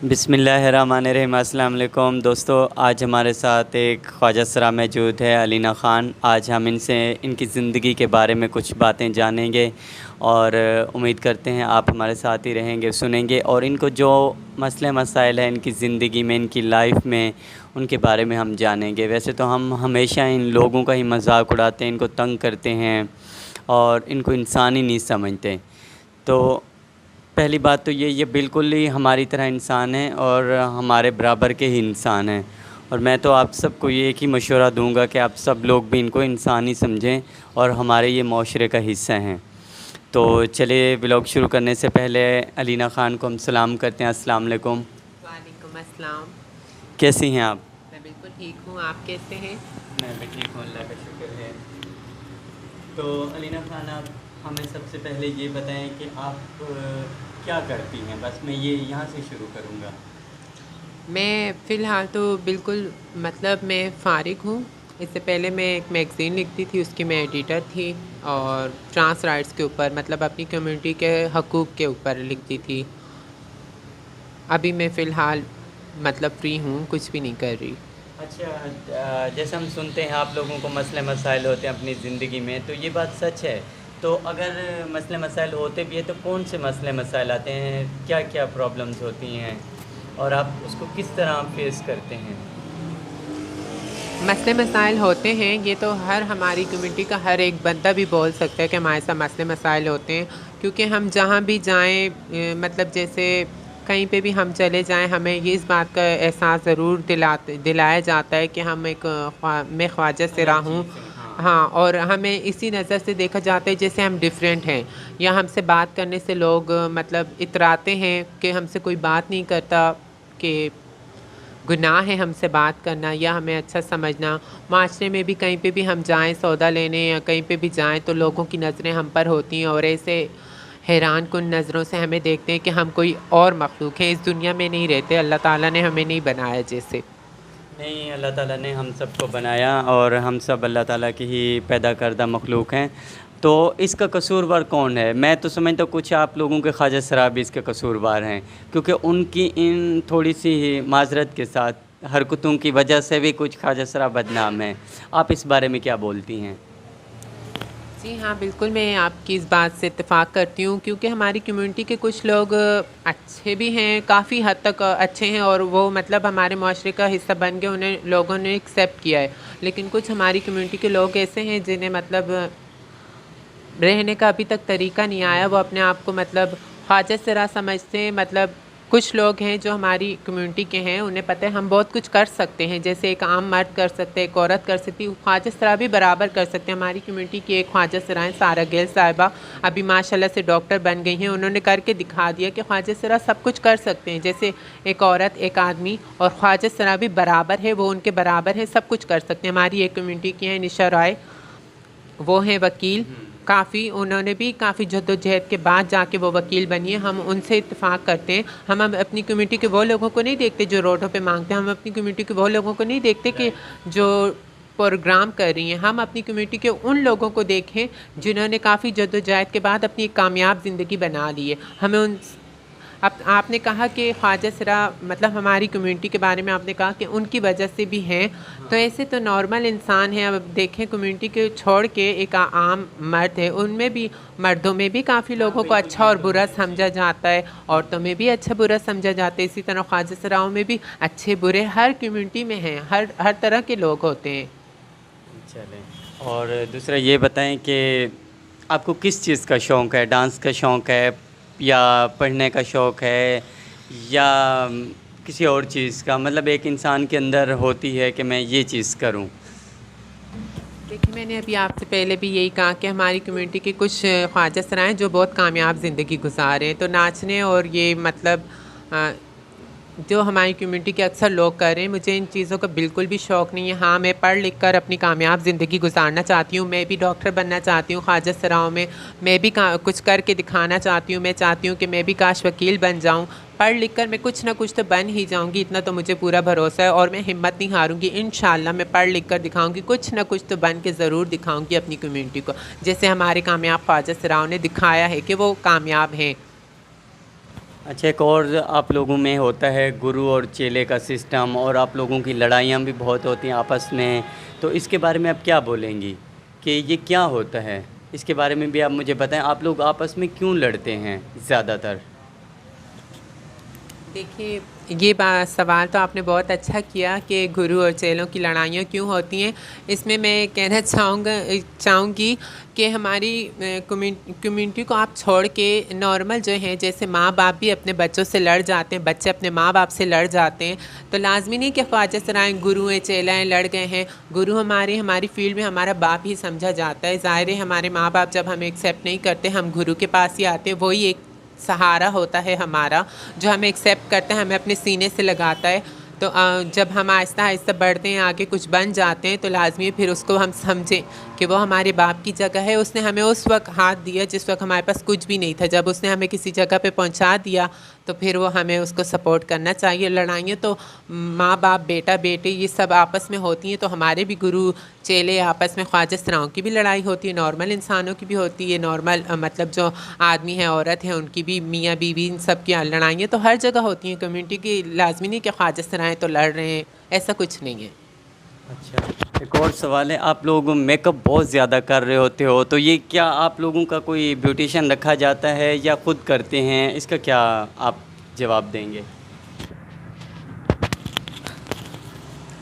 बिस्मिल्लाहिर्रहमानिर्रहीम। अस्सलाम वालेकुम दोस्तों, आज हमारे साथ एक ख्वाजा सरा मौजूद है, अलीना ख़ान। आज हम इनसे इनकी ज़िंदगी के बारे में कुछ बातें जानेंगे और उम्मीद करते हैं आप हमारे साथ ही रहेंगे, सुनेंगे और इनको जो मसले मसाइल हैं इनकी ज़िंदगी में, इनकी लाइफ में, उनके बारे में हम जानेंगे। वैसे तो हम हमेशा इन लोगों का ही मजाक उड़ाते हैं, इनको तंग करते हैं और इनको इंसान ही नहीं समझते। तो पहली बात तो ये बिल्कुल ही हमारी तरह इंसान हैं और हमारे बराबर के ही इंसान हैं। और मैं तो आप सबको ये एक ही मशवरा दूंगा कि आप सब लोग भी इनको इंसान ही समझें और हमारे ये माशरे का हिस्सा हैं। तो चलिए, व्लॉग शुरू करने से पहले अलीना ख़ान को हम सलाम करते हैं। अस्सलाम वालेकुम। वालेकुम अस्सलाम। कैसी हैं आप? मैं बिल्कुल ठीक हूँ, आप कैसे हैं? मैं भी ठीक हूँ, अल्लाह का शुक्र है। तो अलीना ख़ान, आप हमें सबसे पहले ये बताएं कि आप क्या करती हैं? बस मैं ये यहाँ से शुरू करूँगा। मैं फ़िलहाल तो बिल्कुल मतलब मैं फ़ारिग हूँ। इससे पहले मैं एक मैगज़ीन लिखती थी, उसकी मैं एडिटर थी और ट्रांस राइट्स के ऊपर मतलब अपनी कम्युनिटी के हकूक़ के ऊपर लिखती थी। अभी मैं फ़िलहाल मतलब फ़्री हूँ, कुछ भी नहीं कर रही। अच्छा, जैसे हम सुनते हैं आप लोगों को मसले मसाइल होते हैं अपनी ज़िंदगी में, तो ये बात सच है? तो अगर मसले मसाइल होते भी हैं तो कौन से मसले मसाइल आते हैं, क्या क्या प्रॉब्लम्स होती हैं और आप उसको किस तरह फेस करते हैं? मसले मसाइल होते हैं, ये तो हर हमारी कम्युनिटी का हर एक बंदा भी बोल सकता है कि हमारे साथ मसले मसाइल होते हैं। क्योंकि हम जहाँ भी जाएँ मतलब जैसे कहीं पे भी हम चले जाएँ, हमें ये इस बात का एहसास ज़रूर दिलाया जाता है कि हम मैं ख्वाजा सिरा अलग हूँ। चीज़ है, हाँ। हाँ, और हमें इसी नज़र से देखा जाता है जैसे हम डिफरेंट हैं, या हमसे बात करने से लोग मतलब इतराते हैं कि हमसे कोई बात नहीं करता, कि गुनाह है हमसे बात करना या हमें अच्छा समझना। माशरे में भी कहीं पे भी हम जाएँ सौदा लेने या कहीं पे भी जाएँ तो लोगों की नज़रें हम पर होती हैं और ऐसे हैरान कुन नज़रों से हमें देखते हैं कि हम कोई और मखलूक हैं, इस दुनिया में नहीं रहते, अल्लाह ताला ने हमें नहीं बनाया जैसे। नहीं, अल्लाह ताला ने हम सबको बनाया और हम सब अल्लाह ताला की ही पैदा करदा मखलूक हैं। तो इसका कसूरवार कौन है? मैं तो समझता हूँ कुछ आप लोगों के ख्वाजा सरा भी इसके कसूरवार हैं, क्योंकि उनकी इन थोड़ी-सी माज़रत के साथ हरकतों की वजह से भी कुछ ख्वाजा सरा बदनाम हैं। आप इस बारे में क्या बोलती हैं? जी हाँ, बिल्कुल मैं आपकी इस बात से इत्तेफ़ाक करती हूँ, क्योंकि हमारी कम्युनिटी के कुछ लोग अच्छे भी हैं, काफ़ी हद तक अच्छे हैं और वो मतलब हमारे माशरे का हिस्सा बन गए, उन्हें लोगों ने एक्सेप्ट किया है। लेकिन कुछ हमारी कम्युनिटी के लोग ऐसे हैं जिन्हें मतलब रहने का अभी तक तरीका नहीं आया, वो अपने आप को मतलब ख्वाजा सरा समझते हैं। मतलब कुछ लोग हैं जो हमारी कम्युनिटी के हैं, उन्हें पता है हम बहुत कुछ कर सकते हैं, जैसे एक आम मर्द कर सकते हैं, एक औरत कर सकती है, ख्वाजा सरा भी बराबर कर सकते हैं। हमारी कम्युनिटी की एक ख्वाजा सरा हैं सारा गेल साहिबा, अभी माशाल्लाह से डॉक्टर बन गई हैं। उन्होंने करके दिखा दिया कि ख्वाजा सरा सब कुछ कर सकते हैं, जैसे एक औरत, एक आदमी, और ख्वाजा सरा भी बराबर है, वो उनके बराबर है, सब कुछ कर सकते हैं। हमारी एक कम्युनिटी की हैं निशा राय, वो हैं वकील। काफ़ी उन्होंने भी काफ़ी जद्दोजहद के बाद जाके वो वकील बनी है। हम उनसे इत्तेफ़ाक करते हैं। हम अब अपनी कम्युनिटी के वो लोगों को नहीं देखते जो रोडों पे मांगते हैं, हम अपनी कम्युनिटी के वो लोगों को नहीं देखते कि जो प्रोग्राम कर रही हैं। हम अपनी कम्युनिटी के उन लोगों को देखें जिन्होंने काफ़ी जद्दोजहद के बाद अपनी एक कामयाब ज़िंदगी बना ली है। हमें उन अब आपने कहा कि ख्वाजा सरा मतलब हमारी कम्युनिटी के बारे में आपने कहा कि उनकी वजह से भी हैं, तो ऐसे तो नॉर्मल इंसान हैं। अब देखें कम्युनिटी के छोड़ के एक आम मर्द है, उनमें भी, मर्दों में भी काफ़ी लोगों को अच्छा और बुरा समझा जाता है, औरतों में भी अच्छा बुरा समझा जाता है। इसी तरह ख्वाजा सराओं में भी अच्छे बुरे हर कम्युनिटी में हैं, हर तरह के लोग होते हैं। चलें, और दूसरा ये बताएं कि आपको किस चीज़ का शौक़ है? डांस का शौक़ है या पढ़ने का शौक़ है या किसी और चीज़ का? मतलब एक इंसान के अंदर होती है कि मैं ये चीज़ करूं। देखिए, मैंने अभी आपसे पहले भी यही कहा कि हमारी कम्युनिटी के कुछ ख्वाजा सरा हैं जो बहुत कामयाब ज़िंदगी गुजारे हैं। तो नाचने और ये मतलब अ, जो हमारी कम्युनिटी के अक्सर लोग कर रहे हैं, मुझे इन चीज़ों का बिल्कुल भी शौक़ नहीं है। हाँ, मैं पढ़ लिख कर अपनी कामयाब ज़िंदगी गुजारना चाहती हूँ, मैं भी डॉक्टर बनना चाहती हूँ ख्वाजा सराओं में, मैं भी कुछ करके दिखाना चाहती हूँ। मैं चाहती हूँ कि मैं भी काश वकील बन जाऊँ। पढ़ लिख कर मैं कुछ ना कुछ तो बन ही जाऊँगी, इतना तो मुझे पूरा भरोसा है और मैं हिम्मत नहीं हारूँगी। इंशाल्लाह मैं पढ़ लिख कर दिखाऊँगी, कुछ ना कुछ तो बन के ज़रूर दिखाऊँगी अपनी कम्युनिटी को, जैसे हमारे कामयाब ख्वाजा सराओं ने दिखाया है कि वो कामयाब हैं। अच्छा, एक और आप लोगों में होता है गुरु और चेले का सिस्टम, और आप लोगों की लड़ाइयाँ भी बहुत होती हैं आपस में, तो इसके बारे में आप क्या बोलेंगी कि ये क्या होता है? इसके बारे में भी आप मुझे बताएं, आप लोग आपस में क्यों लड़ते हैं ज़्यादातर? देखिए, ये सवाल तो आपने बहुत अच्छा किया कि गुरु और चेलों की लड़ाइयाँ क्यों होती हैं। इसमें मैं कहना चाहूँगी कि हमारी कम्युनिटी को आप छोड़ के नॉर्मल जो है, जैसे माँ बाप भी अपने बच्चों से लड़ जाते हैं, बच्चे अपने माँ बाप से लड़ जाते हैं, तो लाजमी नहीं कि ख्वाजा सराय गुरु हैं चेला हैं लड़ गए हैं। गुरु हमारी फील्ड में हमारा बाप ही समझा जाता है। ज़ाहिर है हमारे माँ बाप जब हमें एक्सेप्ट नहीं करते, हम गुरु के पास ही आते हैं, वही एक सहारा होता है हमारा, जो हमें एक्सेप्ट करता है, हमें अपने सीने से लगाता है। तो जब हम आहिस्ता आहिस्ता बढ़ते हैं, आगे कुछ बन जाते हैं, तो लाजमी फिर उसको हम समझें कि वो हमारे बाप की जगह है। उसने हमें उस वक्त हाथ दिया जिस वक्त हमारे पास कुछ भी नहीं था। जब उसने हमें किसी जगह पे पहुंचा दिया तो फिर वो हमें उसको सपोर्ट करना चाहिए। लड़ाइयाँ तो माँ बाप बेटा बेटे ये सब आपस में होती हैं, तो हमारे भी गुरु चेले आपस में ख्वाजा सराओं की भी लड़ाई होती है, नॉर्मल इंसानों की भी होती है, नॉर्मल मतलब जो आदमी है औरत है उनकी भी, मियाँ बीवी, इन सब की लड़ाइयाँ तो हर जगह होती हैं। कम्युनिटी की लाजमी नहीं कि ख्वाजा सराएँ तो लड़ रहे हैं, ऐसा कुछ नहीं है। अच्छा, एक और सवाल है, आप लोग मेकअप बहुत ज़्यादा कर रहे होते हो, तो ये क्या आप लोगों का कोई ब्यूटिशियन रखा जाता है या खुद करते हैं? इसका क्या आप जवाब देंगे?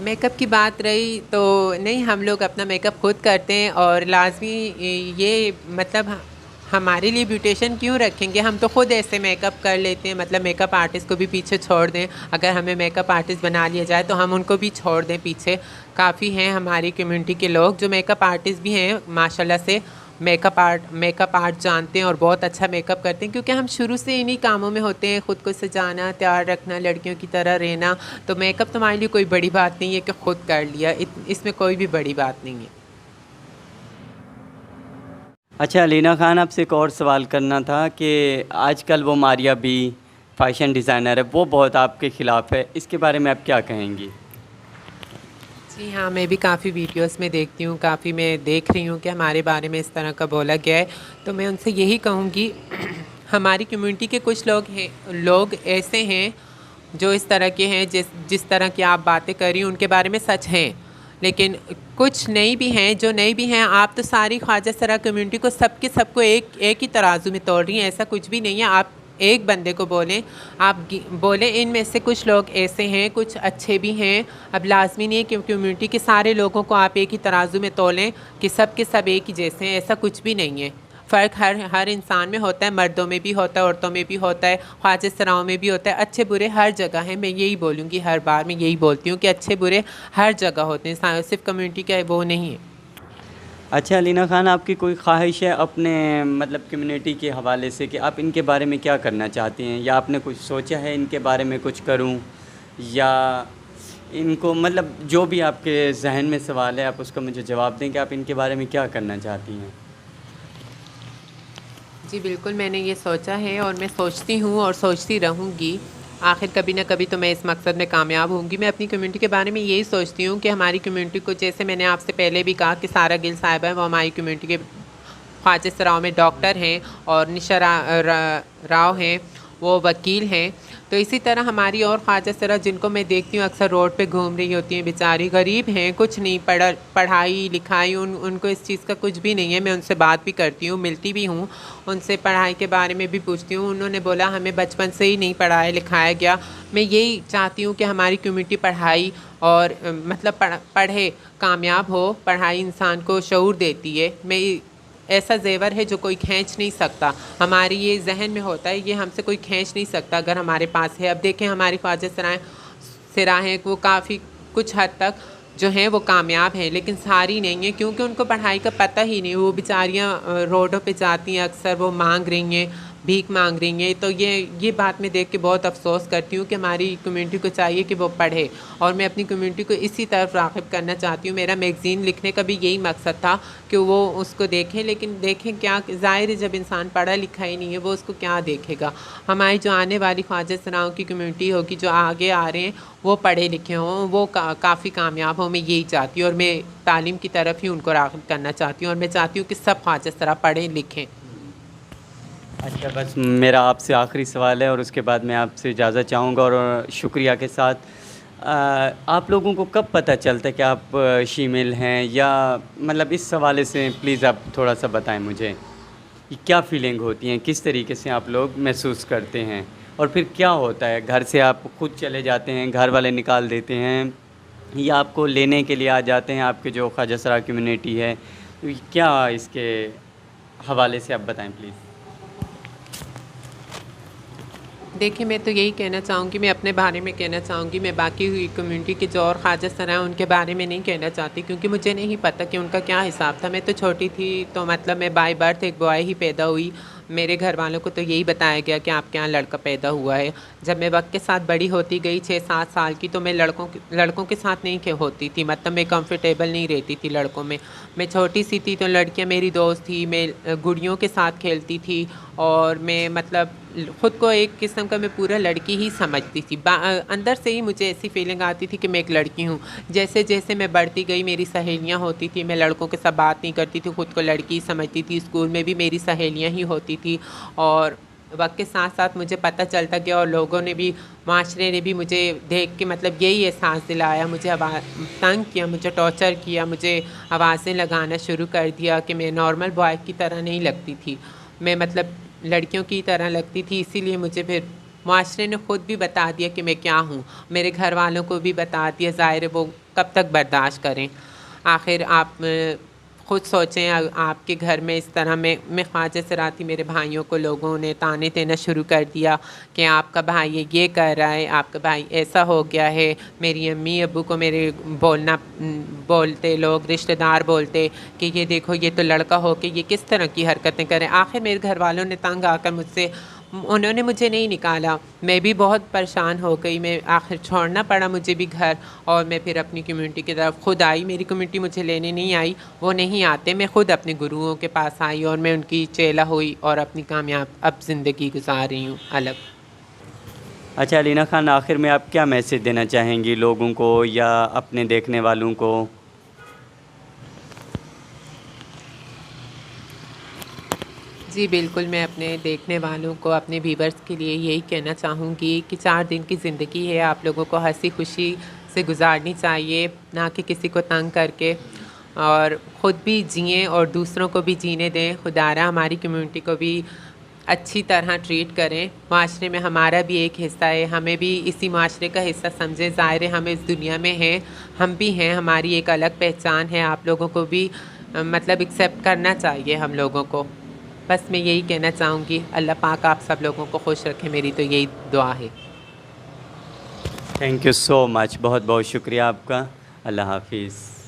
मेकअप की बात रही तो नहीं, हम लोग अपना मेकअप खुद करते हैं, और लाजमी ये मतलब हमारे लिए ब्यूटिशियन क्यों रखेंगे, हम तो खुद ऐसे मेकअप कर लेते हैं। मतलब मेकअप आर्टिस्ट को भी पीछे छोड़ दें, अगर हमें मेकअप आर्टिस्ट बना लिया जाए तो हम उनको भी छोड़ दें पीछे। काफ़ी हैं हमारी कम्युनिटी के लोग जो मेकअप आर्टिस्ट भी हैं, माशाल्लाह से मेकअप आर्ट जानते हैं और बहुत अच्छा मेकअप करते हैं, क्योंकि हम शुरू से इन्हीं कामों में होते हैं, ख़ुद को सजाना, तैयार रखना, लड़कियों की तरह रहना। तो मेकअप तो हमारे लिए कोई बड़ी बात नहीं है कि ख़ुद कर लिया, इसमें कोई भी बड़ी बात नहीं है। अच्छा अलीना ख़ान, आपसे एक और सवाल करना था कि आजकल वो मारिया बी फ़ैशन डिज़ाइनर है, वो बहुत आपके ख़िलाफ़ है, इसके बारे में आप क्या कहेंगी? जी हाँ, मैं भी काफ़ी वीडियोस में देखती हूँ, काफ़ी मैं देख रही हूँ कि हमारे बारे में इस तरह का बोला गया है। तो मैं उनसे यही कहूँगी हमारी कम्युनिटी के कुछ लोग ऐसे हैं जो इस तरह के हैं, जिस तरह की आप बातें कर रही हैं उनके बारे में सच हैं। लेकिन कुछ नई भी हैं, जो नई भी हैं, आप तो सारी ख्वाजा सरा कम्युनिटी को सबको एक ही तराजू में तोड़ रही हैं, ऐसा कुछ भी नहीं है। आप एक बंदे को बोलें, आप बोलें इनमें से कुछ लोग ऐसे हैं, कुछ अच्छे भी हैं। अब लाजमी नहीं है कि कम्युनिटी के सारे लोगों को आप एक ही तराजू में तोलें कि सब के सब एक ही जैसे हैं, ऐसा कुछ भी नहीं है। फ़र्क हर इंसान में होता है, मर्दों में भी होता है, औरतों में भी होता है, ख्वाजा सराओं में भी होता है, अच्छे बुरे हर जगह हैं। मैं यही बोलूँगी, हर बार मैं यही बोलती हूँ कि अच्छे बुरे हर जगह होते हैं, सिर्फ कम्युनिटी का वो नहीं है। अच्छा अलीना ख़ान, आपकी कोई ख्वाहिश है अपने मतलब कम्युनिटी के हवाले से कि आप इनके बारे में क्या करना चाहती हैं, या आपने कुछ सोचा है इनके बारे में कुछ करूं, या इनको मतलब जो भी आपके जहन में सवाल है आप उसका मुझे जवाब दें कि आप इनके बारे में क्या करना चाहती हैं? जी बिल्कुल, मैंने ये सोचा है और मैं सोचती हूँ और सोचती रहूँगी। आखिर कभी ना कभी तो मैं इस मकसद में कामयाब होंगी। मैं अपनी कम्युनिटी के बारे में यही सोचती हूँ कि हमारी कम्युनिटी को, जैसे मैंने आपसे पहले भी कहा कि सारा गिल साहिबा है, वो हमारी कम्युनिटी के ख्वाजा सराओं में डॉक्टर हैं, और निशा राव हैं, वो वकील हैं। तो इसी तरह हमारी और ख्वाजा सरा जिनको मैं देखती हूँ अक्सर रोड पे घूम रही होती हैं, बेचारी गरीब हैं, कुछ नहीं, पढ़ाई लिखाई उनको इस चीज़ का कुछ भी नहीं है। मैं उनसे बात भी करती हूँ, मिलती भी हूँ, उनसे पढ़ाई के बारे में भी पूछती हूँ। उन्होंने बोला हमें बचपन से ही नहीं पढ़ाया लिखाया गया। मैं यही चाहती हूँ कि हमारी कम्युनिटी पढ़ाई और मतलब पढ़े, कामयाब हो। पढ़ाई इंसान को शऊर देती है। मैं ऐसा जेवर है जो कोई खींच नहीं सकता, हमारी ये जहन में होता है, ये हमसे कोई खींच नहीं सकता अगर हमारे पास है। अब देखें हमारी ख्वाजा सराएँ वो काफ़ी कुछ हद तक जो हैं वो कामयाब हैं, लेकिन सारी नहीं है, क्योंकि उनको पढ़ाई का पता ही नहीं। वो बेचारियाँ रोडों पे जाती हैं, अक्सर वो मांग रही हैं, भीख मांग रही हैं। तो ये बात मैं देख के बहुत अफसोस करती हूँ कि हमारी कम्युनिटी को चाहिए कि वो पढ़े, और मैं अपनी कम्युनिटी को इसी तरफ राग़िब करना चाहती हूँ। मेरा मैगज़ीन लिखने का भी यही मकसद था कि वो उसको देखें, लेकिन देखें क्या, ज़ाहिर है जब इंसान पढ़ा लिखा ही नहीं है वो उसको क्या देखेगा। हमारी जो आने वाली ख्वाजा सराओं की कम्युनिटी होगी, जो आगे आ रहे हैं, वो पढ़े लिखे हों, वो काफ़ी कामयाब हों। मैं यही चाहती हूँ, और मैं तालीम की तरफ ही उनको राग़िब करना चाहती हूँ, और मैं चाहती हूँ कि सब ख्वाजा सरा पढ़ें लिखें। अच्छा, बस मेरा आपसे आखिरी सवाल है और उसके बाद मैं आपसे इजाज़त चाहूँगा और शुक्रिया के साथ आप लोगों को कब पता चलता है कि आप शीमेल हैं, या मतलब इस हवाले से प्लीज़ आप थोड़ा-सा बताएँ मुझे कि क्या फ़ीलिंग होती हैं, किस तरीके से आप लोग महसूस करते हैं? और फिर क्या होता है, घर से आप खुद चले जाते हैं, घर वाले निकाल देते हैं, या आपको लेने के लिए आ जाते हैं आपके जो ख्वाजा कम्युनिटी है? तो ये क्या इसके हवाले से आप बताएँ प्लीज़? देखिए, मैं तो यही कहना चाहूँगी, मैं अपने बारे में कहना चाहूँगी, मैं बाकी हुई कम्युनिटी के जो और ख्वाजा सरा हैं उनके बारे में नहीं कहना चाहती, क्योंकि मुझे नहीं पता कि उनका क्या हिसाब था। मैं तो छोटी थी, तो मतलब मैं बाय बर्थ एक बॉय ही पैदा हुई। मेरे घर वालों को तो यही बताया गया कि आपके यहाँ लड़का पैदा हुआ है। जब मैं वक्त के साथ बड़ी होती गई 6-7 साल की, तो मैं लड़कों के साथ नहीं होती थी, मतलब मैं कंफर्टेबल नहीं रहती थी लड़कों में। मैं छोटी सी थी तो लड़कियां मेरी दोस्त थी, मैं गुड़ियों के साथ खेलती थी, और मैं मतलब ख़ुद को एक किस्म का मैं पूरा लड़की ही समझती थी। अंदर से ही मुझे ऐसी फीलिंग आती थी कि मैं एक लड़की हूँ। जैसे जैसे मैं बढ़ती गई, मेरी सहेलियाँ होती थी, मैं लड़कों के साथ बात नहीं करती थी, ख़ुद को लड़की ही समझती थी। स्कूल में भी मेरी सहेलियाँ ही होती थी, और वक्त के साथ साथ मुझे पता चलता गया, और लोगों ने भी, माशरे ने भी मुझे देख के मतलब यही एहसास दिलाया, मुझे तंग किया, मुझे टॉर्चर किया, मुझे आवाज़ें लगाना शुरू कर दिया कि मैं नॉर्मल बॉय की तरह नहीं लगती थी, मैं मतलब लड़कियों की तरह लगती थी। इसीलिए मुझे फिर माशरे ने ख़ुद भी बता दिया कि मैं क्या हूँ, मेरे घर वालों को भी बता दिया। ज़ाहिर है वो कब तक बर्दाश्त करें। आखिर आप ख़ुद सोचें, आपके घर में इस तरह मैं ख्वाजा सरा थी, मेरे भाइयों को लोगों ने ताने देना शुरू कर दिया कि आपका भाई ये कर रहा है, आपका भाई ऐसा हो गया है। मेरी अम्मी अब्बू को मेरे बोलते लोग, रिश्तेदार बोलते कि ये देखो, ये तो लड़का हो के ये किस तरह की हरकतें करे। आखिर मेरे घर वालों ने तंग आकर मुझसे, उन्होंने मुझे नहीं निकाला, मैं भी बहुत परेशान हो गई। मैं आखिर छोड़ना पड़ा मुझे भी घर, और मैं फिर अपनी कम्युनिटी की तरफ खुद आई। मेरी कम्युनिटी मुझे लेने नहीं आई, वो नहीं आते, मैं ख़ुद अपने गुरुओं के पास आई और मैं उनकी चेला हुई और अपनी कामयाब अब ज़िंदगी गुजार रही हूँ अलग। अच्छा अलीना ख़ान, आखिर में आप क्या मैसेज देना चाहेंगी लोगों को या अपने देखने वालों को? जी बिल्कुल, मैं अपने देखने वालों को, अपने व्यूअर्स के लिए यही कहना चाहूँगी कि 4 दिन की ज़िंदगी है, आप लोगों को हँसी-खुशी से गुज़ारनी चाहिए, ना कि किसी को तंग करके, और ख़ुद भी जिएँ और दूसरों को भी जीने दें। खुदारा हमारी कम्युनिटी को भी अच्छी तरह ट्रीट करें। माशरे में हमारा भी एक हिस्सा है, हमें भी इसी माशरे का हिस्सा समझें। ज़ाहिर है हम इस दुनिया में हैं, हम भी हैं, हमारी एक अलग पहचान है। आप लोगों को भी मतलब एक्सेप्ट करना चाहिए हम लोगों को। बस मैं यही कहना चाहूँगी। अल्लाह पाक आप सब लोगों को खुश रखे, मेरी तो यही दुआ है। थैंक यू सो मच, बहुत बहुत शुक्रिया आपका। अल्लाह हाफ़िज़।